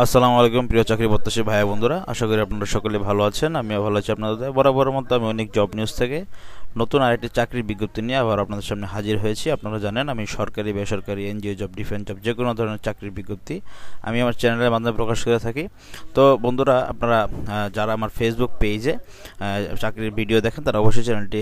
আসসালামু আলাইকুম প্রিয় চাকরি প্রত্যাশী ভাই বন্ধুরা, আশা করি আপনারা সকলে ভালো আছেন। আমিও ভালো আছি। আপনাদের বরাবরের মতো আমি অনেক জব নিউজ থেকে নতুন আরেকটি চাকরির বিজ্ঞপ্তি নিয়ে আবার আপনাদের সামনে হাজির হয়েছি। আপনারা জানেন আমি সরকারি, বেসরকারি, এনজিও জব, ডিফেন্স জব, যে কোনো ধরনের চাকরির বিজ্ঞপ্তি আমি আমার চ্যানেলের মাধ্যমে প্রকাশ করে থাকি। তো বন্ধুরা, আপনারা যারা আমার ফেসবুক পেজে চাকরির ভিডিও দেখেন তারা অবশ্যই চ্যানেলটি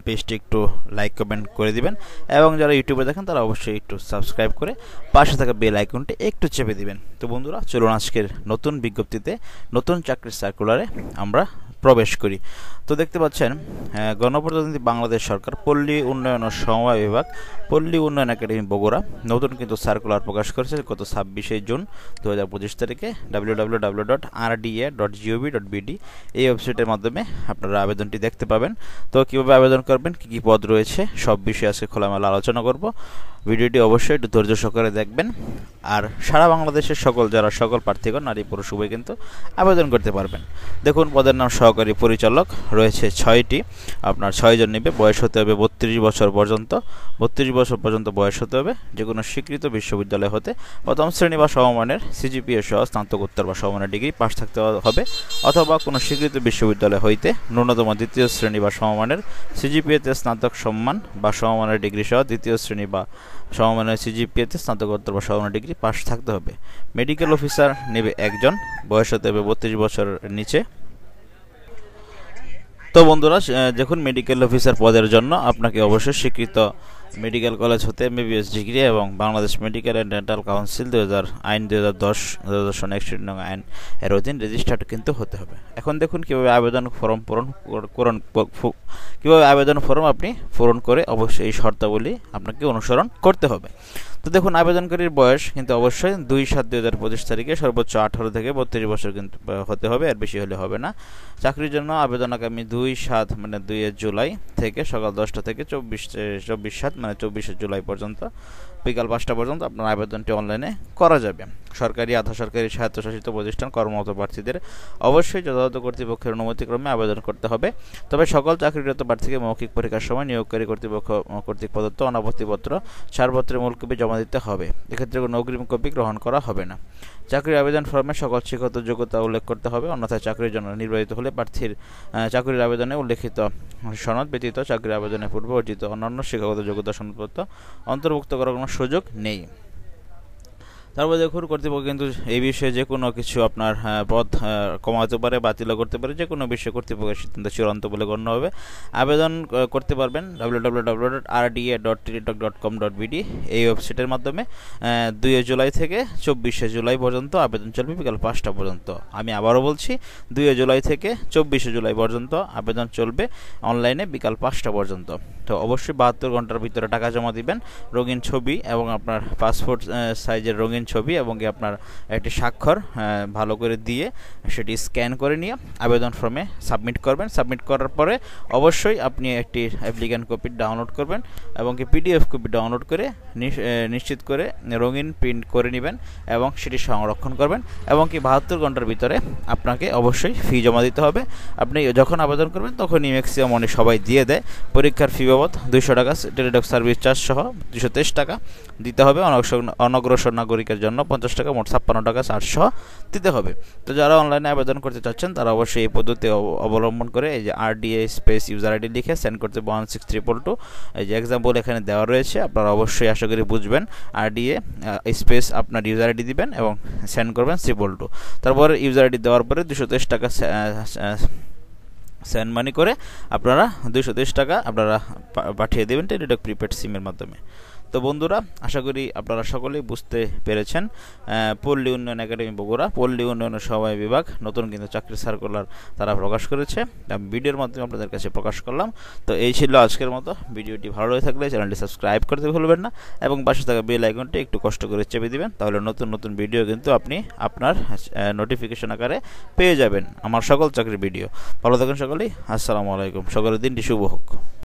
পেজটি একটু লাইক কমেন্ট করে দিবেন, এবং যারা ইউটিউবে দেখেন তারা অবশ্যই একটু সাবস্ক্রাইব করে পাশে থাকা বেল আইকনটি একটু চেপে দিবেন। তো বন্ধুরা, চলুন আজকের নতুন বিজ্ঞপ্তিতে, নতুন চাকরির সার্কুলারে আমরা প্রবেশ করি। তো দেখতে পাচ্ছেন, গণপ্রজাতন্ত্রী বাংলাদেশ সরকার পল্লী উন্নয়ন ও সমবায় বিভাগ, পল্লী উন্নয়ন একাডেমি বগুড়া নতুন কিন্তু সার্কুলার প্রকাশ করেছে গত 26শে জুন 2025 তারিখে www.rda.gov.bd এই ওয়েবসাইটের মাধ্যমে আপনারা আবেদনটি দেখতে পাবেন। তো কীভাবে আবেদন করবেন, কী কী পদ রয়েছে, সব বিষয়ে আজকে খোলামেলা আলোচনা করব। ভিডিওটি অবশ্যই একটু ধৈর্য সহকারে দেখবেন। আর সারা বাংলাদেশের সকল প্রার্থীগণ, নারী পুরুষ উভয় কিন্তু আবেদন করতে পারবেন। দেখুন, পদের নাম সহকারী পরিচালক রয়েছে 6টি। আপনার 6 জন নেবে। বয়স হতে হবে 32 বছর পর্যন্ত। 32 বছর পর্যন্ত বয়স হতে হবে। যে কোনো স্বীকৃত বিশ্ববিদ্যালয় হতে প্রথম শ্রেণী বা সমমানের সিজিপিএ সহ স্নাতকোত্তর বা সমমানের ডিগ্রি পাস থাকতে হবে, অথবা কোনো স্বীকৃত বিশ্ববিদ্যালয় হইতে ন্যূনতম দ্বিতীয় শ্রেণী বা সমমানের সিজিপিএতে স্নাতক সম্মান বা সমমানের ডিগ্রি সহ দ্বিতীয় শ্রেণী বা সমমানের সিজিপিএতে স্নাতকোত্তর বা সমমানের ডিগ্রি পাস থাকতে হবে। মেডিকেল অফিসার নেবে 1 জন। বয়স হতে হবে 32 বছরের নিচে। তো বন্ধুরা, দেখুন, মেডিকেল অফিসার পদের জন্য আপনাকে অবশ্যই স্বীকৃত মেডিকেল কলেজ হতে এমবিবিএস ডিগ্রি এবং Bangladesh medical and dental council 2010 সনের 61 নং আইন এর অধীন রেজিস্টার্ড কিন্তু হতে হবে। এখন দেখুন কীভাবে আবেদন ফর্ম আপনি পূরণ করে অবশ্যই এই শর্তাবলী আপনাকে অনুসরণ করতে হবে। তো দেখুন, আবেদনকারীর বয়স কিন্তু অবশ্যই 2/7/2025 তারিখে সর্বোচ্চ 18 থেকে 32 বছর কিন্তু হতে হবে, এর বেশি হলে হবে না। চাকরির জন্য আবেদন আগামী 2/7 মানে 2 জুলাই থেকে সকাল 10টা থেকে 24/7 মানে 24 জুলাই পর্যন্ত বিকাল 5টা পর্যন্ত আপনার আবেদনটি অনলাইনে করা যাবে। সরকারি, আধা সরকারি, স্বায়ত্তশাসিত প্রতিষ্ঠান কর্মরত প্রার্থীদের অবশ্যই যথাযথ কর্তৃপক্ষের অনুমতিক্রমে আবেদন করতে হবে। তবে সকল চাকরিরত প্রার্থীকে মৌখিক পরীক্ষার সময় নিয়োগকারী কর্তৃপক্ষ কর্তৃক প্রদত্ত অনাপত্তিপত্র, ছাড়পত্রের মূল কপি জমা দিতে হবে। এক্ষেত্রে কোনো অগ্রিম কপি গ্রহণ করা হবে না। চাকরির আবেদন ফর্মে সকল শিক্ষাগত যোগ্যতা উল্লেখ করতে হবে, অন্যথায় চাকরির জন্য নির্বাচিত হলে প্রার্থীর চাকরির আবেদনে উল্লেখিত সনদ ব্যতীত চাকরির আবেদনের পূর্বে অর্জিত অন্যান্য শিক্ষাগত যোগ্যতা সনদপত্র অন্তর্ভুক্ত করার কোনো সুযোগ নেই। তারপর দেখুন, কর্তৃপক্ষ কিন্তু এই বিষয়ে যে কোনো কিছু আপনার পদ কমাতে পারে, বাতিল করতে পারে। যে কোনো বিষয়ে কর্তৃপক্ষের সিদ্ধান্ত চূড়ান্ত বলে গণ্য হবে। আবেদন করতে পারবেন www.rda.teletalk.com.bd এই ওয়েবসাইটের মাধ্যমে। 2 জুলাই থেকে 24 জুলাই পর্যন্ত আবেদন চলবে বিকাল 5টা পর্যন্ত। আমি আবারও বলছি, 2 জুলাই থেকে 24 জুলাই পর্যন্ত আবেদন চলবে অনলাইনে বিকাল 5টা পর্যন্ত। তো অবশ্যই 72 ঘন্টার ভিতরে টাকা জমা দিবেন। রঙিন ছবি এবং আপনার পাসপোর্ট সাইজের রঙিন ছবি এবং কি আপনার একটি স্বাক্ষর ভালো করে দিয়ে সেটি স্ক্যান করে নিয়ে আবেদন ফর্মে সাবমিট করবেন। সাবমিট করার পরে অবশ্যই আপনি একটি অ্যাপ্লিক্যান্ট কপি ডাউনলোড করবেন এবং কি পিডিএফ কপি ডাউনলোড করে নিশ্চিত করে রঙিন প্রিন্ট করে নেবেন এবং সেটি সংরক্ষণ করবেন। এবং কি 72 ঘন্টার ভিতরে আপনাকে অবশ্যই ফি জমা দিতে হবে। আপনি যখন আবেদন করবেন তখনই ম্যাক্সিমাম মনে সবাই দিয়ে দেয়। পরীক্ষার ফি বাবদ 200 টাকা, টেলিটক সার্ভিস চার্জ সহ 223 টাকা দিতে হবে। অনগ্রসর নাগরিকের জন্য 50 টাকা, মোট 56 টাকা চার্জ সহ দিতে হবে। তো যারা অনলাইনে আবেদন করতে চাচ্ছেন তারা অবশ্যই এই পদ্ধতি অবলম্বন করে এই যে RDA স্পেস ইউজার আইডি লিখে সেন্ড করতে 16322 এই যে এক্সাম্পল এখানে দেওয়া রয়েছে। আপনারা অবশ্যই আশা করি বুঝবেন। RDA স্পেস আপনার ইউজার আইডি দিবেন এবং সেন্ড করবেন 322। তারপর ইউজার আইডি দেওয়ার পরে 223 টাকা সেন্ড মানি করে আপনারা 223 টাকা আপনারা পাঠিয়ে দেবেন টেলিটক প্রিপেড সিমের মাধ্যমে। তো বন্ধুরা, আশা করি আপনারা সকলেই বুঝতে পেরেছেন। পল্লী উন্নয়ন একাডেমি বগুড়া, পল্লী উন্নয়ন সমবায় বিভাগ নতুন কিন্তু চাকরি সার্কুলার তারা প্রকাশ করেছে। আমি ভিডিওর মাধ্যমে আপনাদের কাছে প্রকাশ করলাম। তো এই ছিল আজকের মতো। ভিডিওটি ভালো লেগে থাকলে চ্যানেলটি সাবস্ক্রাইব করতে ভুলবেন না এবং পাশে থাকা বেল আইকনটি একটু কষ্ট করে চেপে দিবেন, তাহলে নতুন নতুন ভিডিও কিন্তু আপনি আপনার নোটিফিকেশন আকারে পেয়ে যাবেন, আমার সকল চাকরির ভিডিও। ভালো থাকুন সকলেই। আসসালামু আলাইকুম। সকলের দিনটি শুভ হোক।